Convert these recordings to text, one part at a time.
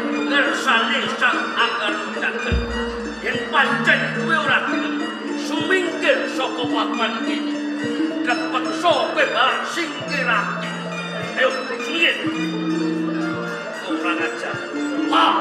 ngersane sang Agarudaken. Yen pancen kowe ora gelem sumingkir saka papan iki, kepeksa kowe bal singkirake. Ayo, singkir. Orang aja. Wah.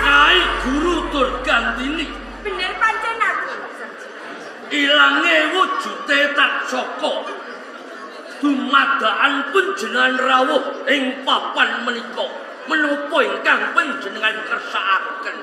Nyai Guru Durgandini. Bener pancen aku. Ilange wujude tak saka dumadaan panjenengan rawuh ing papan menika menapa ingkang panjenengan kersakaken.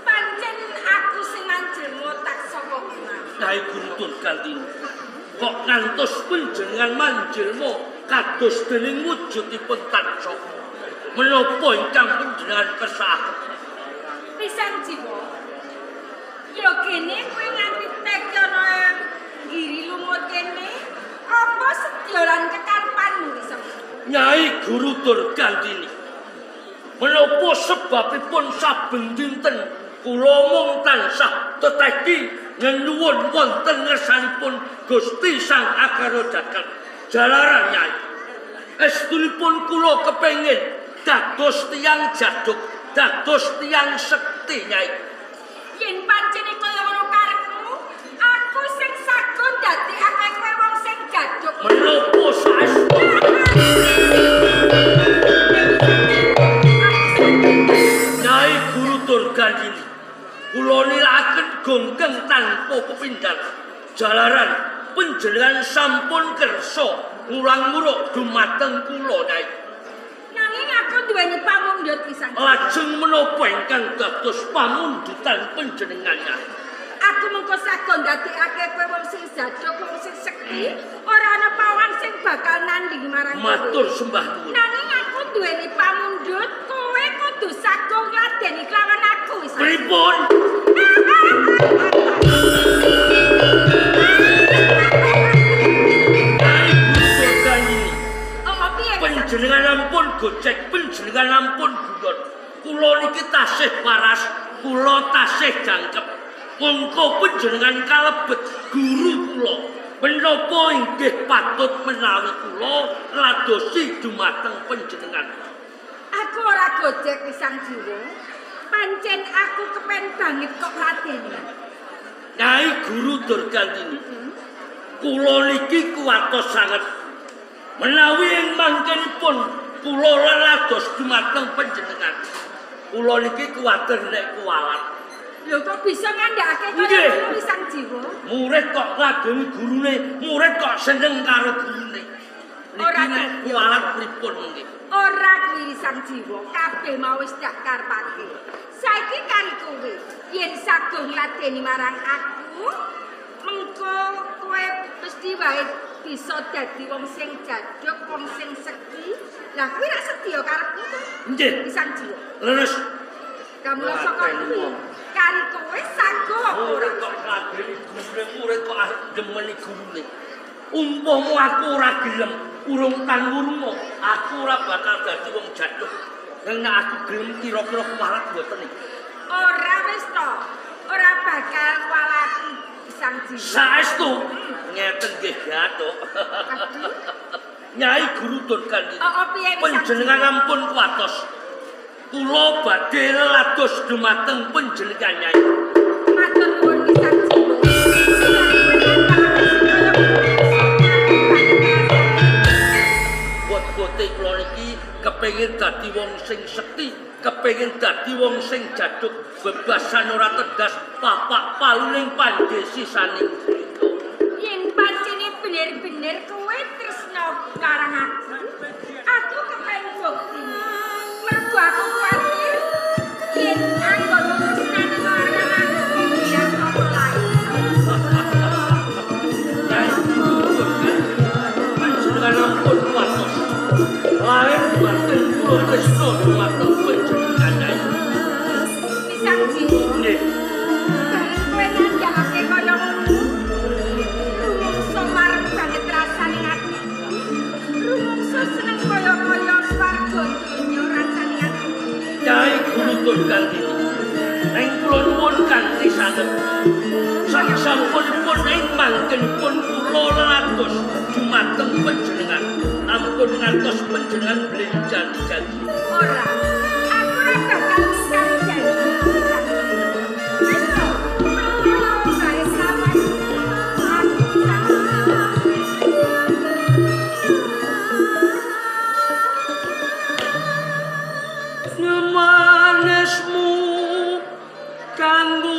Pancen aku sing manjelma tak saka kuwi. Nyai Guru Durgandini. Kok ngantos panjenengan manjelma kados dening wujudipun tak saka. Menapa ingkang panjenengan kersakaken? Pisan jiwa. Yo kene kowe nganti tekono giri lumut kene. Apa sedya lan kekarpanmu iso? Nyai Guru Durgandini. Menapa sebabipun saben dinten kula mung tansah teteki nyuwun wonten ngersanipun Gusti Sang Agarudaken. Jalaran Nyai. Estunipun kula kepengin dados tiyang jaduk, dados tiyang sekti Nyai. Yen pancene kaya ngono karepmu, aku sing sagun dadekake kowe wong sing jaduk. Menapa saestu? Nyai Guru Durgandini, kula nilakaken gonggeng tanpa kepindhan. Jalaran panjenengan sampun kersa ngulang-nguruk dumateng kula Nyai. Nanging aku duweni pamundhut pisan. Lajeng menapa ingkang dados pamundutan panjenengan Nyai? Aku mengko sagon dadekake kowe wong sing jaduk, wong sing sekti, ora ana pawang sing bakal nanding marang kowe. Matur sembah nuwun. Nanging aku duweni pamundhut, kowe kudu sagung ngladeni kelawan aku wis. Pripun? Nyai Guru Durgandini. Oh, piye? Panjenengan ampun gocek, panjenengan ampun guyon. Kula niki tasih waras, kula tasih jangkep. Mongko panjenengan kalebet guru kula. Menapa inggih patut menawi kula ladosi dumateng panjenengan. Aku ora gojek pisan jiwa. Pancen aku kepen banget kok ladeni. Nyai Guru Durgandini. Kula niki kuwatos sanget. Menawi ing mangkenipun kula lados dumateng panjenengan. Kula niki kuwatir nek kuwalat. Lho kok bisa ngandhakake kaya ngono pisan jiwa? Murid kok ngladeni gurune, murid kok seneng karo gurune. Niki nek kuwalat pripun nggih? Ora kuwi sang jiwa, kabeh mau wis dak karepake. Saiki kari kowe, yen sagung ngladeni marang aku, mengko kowe mesti wae bisa dadi wong sing jaduk, wong sing sekti. Lah kuwi ra setya karepku to? Nggih. Pisan jiwa. Leres. Kamu saka kuwi. Kari kowe sagung apa ora? Murid kok ngladeni gurune, murid kok demeni gurune. Umpama aku ora gelem urung tan wurunga, aku ora bakal dadi wong jaduk. Nek aku gelem kira-kira kuwalat mboten iki. Ora wis to. Ora bakal walati sang jiwa. Saestu ngeten nggih Gatuk. Nyai Guru Durgandini. Oh, piye wis Panjenengan ampun kuwatos. Kula badhe lados dumateng panjenengan Nyai. matur nuwun pisan jiwa. Bot-bote kula niki kepengin dadi wong sing sekti, kepengin dadi wong sing jaduk, bebasan ora tegas, papak paluning pandhesisaning crita. Yen pancene bener-bener kowe tresna karang aku kepengin bukti. Mergo aku kuwatir yen anggonmu tresnane marang aku ya apa lain. Nyai panjenengan ampun kuwatos. Lair batin kula tresna dumateng panjenengan Nyai. Pisan jiwa. Nggih. Bareng kowe ngandhakake kaya ngono. Rumangsa marep banget rasane ati. Rumangsa seneng kaya-kaya swarga donya rasane ati. Nyai Guru Durgandini. Ing kula nuwun kanthi sanget. Sasampunipun ing mangkenipun kula latos dumateng panjenengan. Ampun ngantos panjenengan blenjan-janji. Ora, aku ora bakal ingkar janji. Wis to, kula bae sawet. Manismu kanggo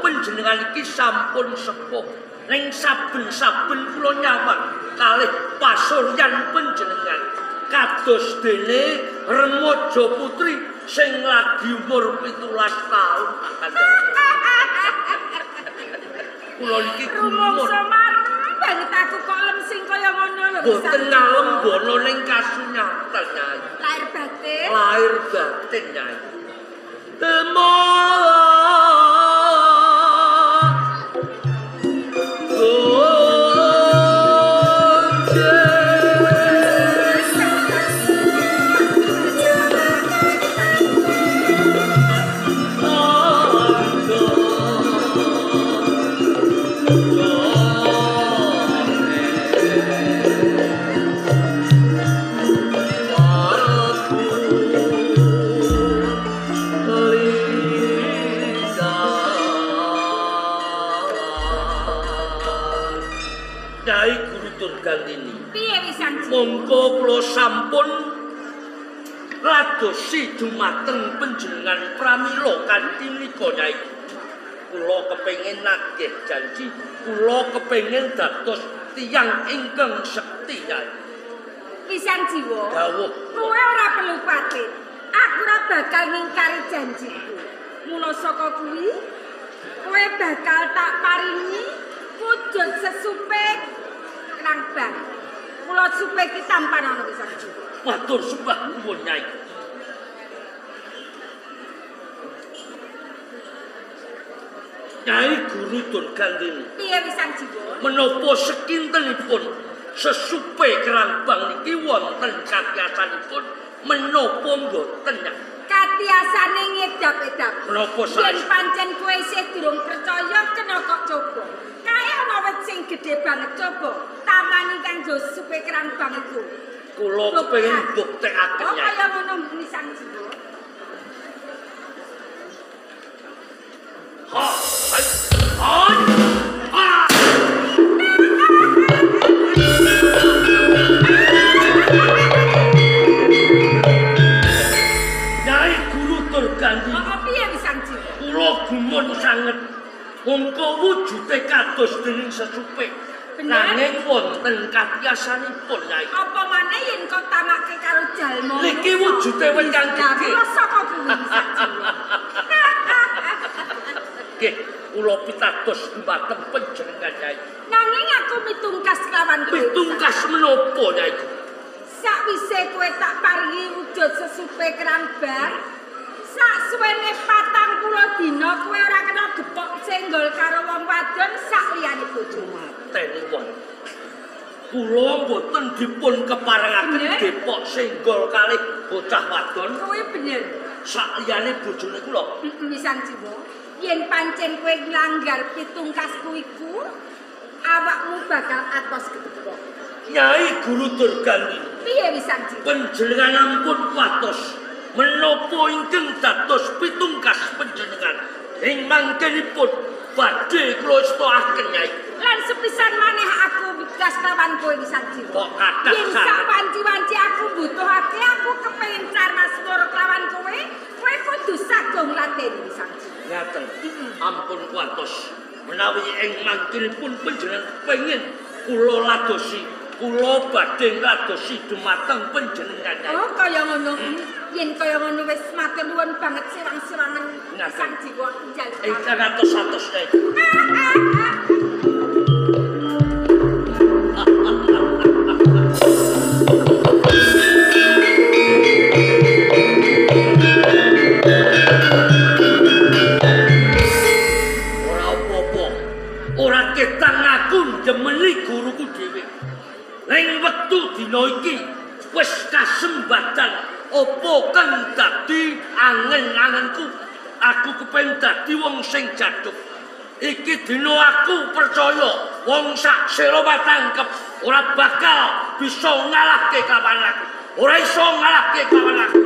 Panjenengan iki sampun sepuh. Ning saben-saben kula nyawang kalih pasuryan panjenengan kados dene remaja putri sing lagi umur 17 taun. Kula niki rumangsa marem banget aku kok lemsing kaya ngono lho. Boten ngalem bono ning kasunyatan Nyai. Lahir batin. Lahir batin Nyai. Oh ladosi dumateng panjenengan pramila kanthi nika Nyai. Kula kepengin nagih janji, kula kepengin dados tiyang ingkang sekti Nyai. Pisan jiwa. Dawuh. Kowe ora perlu patit. Aku ora bakal ngingkari janjiku. Mula saka kuwi, kowe bakal tak paringi wujud sesupe Krambang. Kula supe ki tampan ana pisan jiwa. Matur sembah nuwun Nyai. Nyai Guru Durgandini. Piye pisan jiwa? Menapa sekintenipun sesupe Krambang niki wonten katiasanipun menapa mboten Nyai? Katiasane ngedap-edap. Menapa Yen sae? pancen kowe isih durung percaya kena kok coba. Kae ana wit sing gedhe banget coba. Tamani kanggo supe Krambang iku. Kula kepengin buktekaken Oh, Nyai. kaya ngono pisan jiwa. Ha, hai, hai, ah. Nyai Guru Durgandini. Oh, piye pisan jiwa? Kula gumun sanget mongko wujude kados dening sesupe. Bener? Nanging wonten katiasanipun Nyai. Apa maneh yen kok tamake karo jalma? Niki wujude ingkang gedhe. Lah saka kuwi pisan jiwa. Nggih, kula pitados dumateng panjenengan Nyai. Nanging aku mitungkas kelawan kowe. Pitungkas menapa Nyai? Sakwise kowe tak paringi wujud sesupe Krambang, sak suwene 40 dina kowe ora kena gepok senggol karo wong wadon sak liyane bojomu. Teni wong. Kula mboten dipun keparengaken Bener? depok senggol kalih bocah wadon Kowe bener. sak liyane bojone kula. Pisan jiwa. Yen pancen kowe nglanggar pitungkasku iku, awakmu bakal atos ketepok. Nyai Guru Durgandini. Piye pisan jiwa? Panjenengan ampun watos menapa ingkang dados pitungkas panjenengan ing mangkenipun badhe kula estoaken Nyai. Lan sepisan maneh aku migas kawan kowe pisan jiwa. Kok kathah Yen sak wanci-wanci aku butuhake, aku kepengin carmas karo kawan kowe, kowe kudu sagong lateni pisan jiwa. Ngaten. Ampun watos menawi ing mangkenipun panjenengan pengin kula ladosi, kula badhe ngladosi dumateng panjenengan Nyai. Oh, kaya ngono. Yen kaya ngono wis matur nuwun banget sirang-sirangan Ngaten. pisan jiwa njal. Ingkang atos-atos Nyai. Ora apa-apa. Ora ketang aku njemeni guruku dhewe. Ning wektu dina iki wis kasembatan apa kang dadi angen-angenku. Aku kepengin dadi wong sing jatuh. Iki dina aku percaya wong sak sira patangkep ora bakal bisa ngalahke kawan aku. Ora iso ngalahke kawan aku.